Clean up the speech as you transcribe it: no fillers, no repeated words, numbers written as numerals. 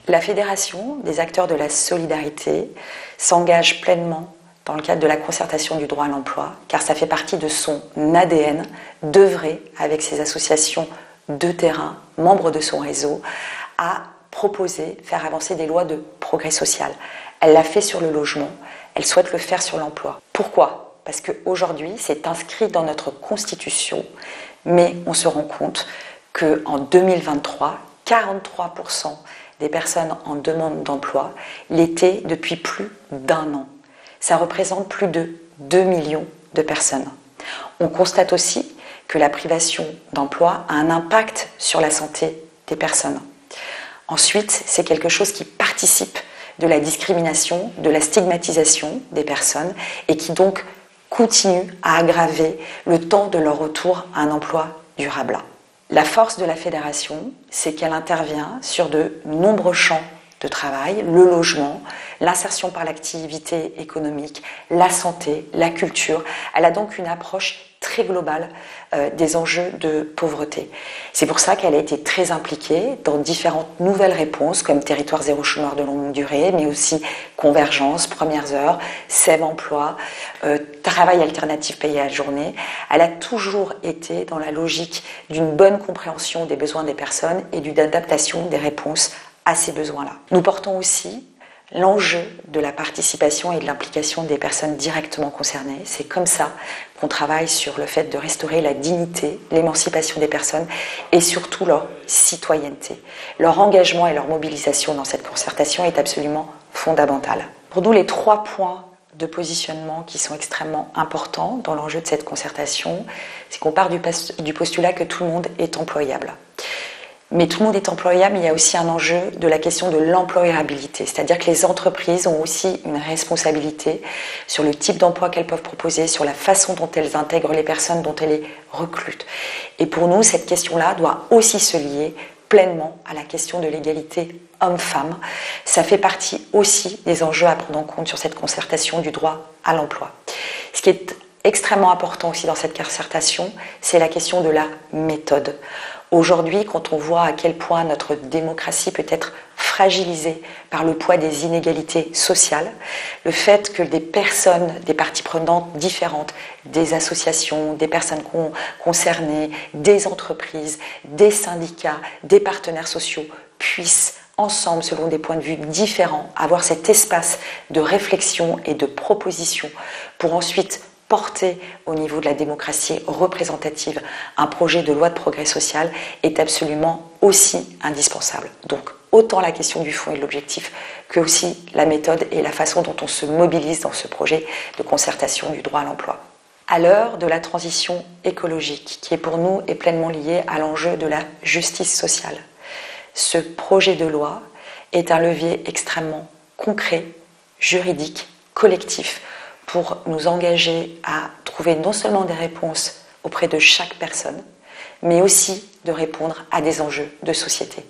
La Fédération des acteurs de la solidarité s'engage pleinement dans le cadre de la concertation du droit à l'emploi, car ça fait partie de son ADN d'œuvrer avec ses associations de terrain, membres de son réseau, à proposer, faire avancer des lois de progrès social. Elle l'a fait sur le logement, elle souhaite le faire sur l'emploi. Pourquoi ? Parce qu'aujourd'hui, c'est inscrit dans notre Constitution, mais on se rend compte qu'en 2023, 43% des personnes en demande d'emploi l'étaient depuis plus d'1 an. Ça représente plus de 2 millions de personnes. On constate aussi que la privation d'emploi a un impact sur la santé des personnes. Ensuite, c'est quelque chose qui participe de la discrimination, de la stigmatisation des personnes et qui donc continue à aggraver le temps de leur retour à un emploi durable. La force de la fédération, c'est qu'elle intervient sur de nombreux champs de travail, le logement, l'insertion par l'activité économique, la santé, la culture. Elle a donc une approche très globale des enjeux de pauvreté. C'est pour ça qu'elle a été très impliquée dans différentes nouvelles réponses comme Territoire zéro chômeur de longue durée, mais aussi Convergence, Premières heures, Sève Emploi, Travail alternatif payé à la journée. Elle a toujours été dans la logique d'une bonne compréhension des besoins des personnes et d'une adaptation des réponses à ces besoins-là. Nous portons aussi l'enjeu de la participation et de l'implication des personnes directement concernées. C'est comme ça qu'on travaille sur le fait de restaurer la dignité, l'émancipation des personnes et surtout leur citoyenneté. Leur engagement et leur mobilisation dans cette concertation est absolument fondamental. Pour nous, les 3 points de positionnement qui sont extrêmement importants dans l'enjeu de cette concertation, c'est qu'on part du postulat que tout le monde est employable. Mais tout le monde est employable, mais il y a aussi un enjeu de la question de l'employabilité. C'est-à-dire que les entreprises ont aussi une responsabilité sur le type d'emploi qu'elles peuvent proposer, sur la façon dont elles intègrent les personnes, dont elles les recrutent. Et pour nous, cette question-là doit aussi se lier pleinement à la question de l'égalité homme-femme. Ça fait partie aussi des enjeux à prendre en compte sur cette concertation du droit à l'emploi. Ce qui est extrêmement important aussi dans cette concertation, c'est la question de la méthode. Aujourd'hui, quand on voit à quel point notre démocratie peut être fragilisée par le poids des inégalités sociales, le fait que des personnes, des parties prenantes différentes, des associations, des personnes concernées, des entreprises, des syndicats, des partenaires sociaux puissent ensemble, selon des points de vue différents, avoir cet espace de réflexion et de proposition pour ensuite porter au niveau de la démocratie représentative un projet de loi de progrès social est absolument aussi indispensable. Donc, autant la question du fond et de l'objectif que aussi la méthode et la façon dont on se mobilise dans ce projet de concertation du droit à l'emploi. À l'heure de la transition écologique, qui est pour nous est pleinement liée à l'enjeu de la justice sociale, ce projet de loi est un levier extrêmement concret, juridique, collectif, pour nous engager à trouver non seulement des réponses auprès de chaque personne, mais aussi de répondre à des enjeux de société.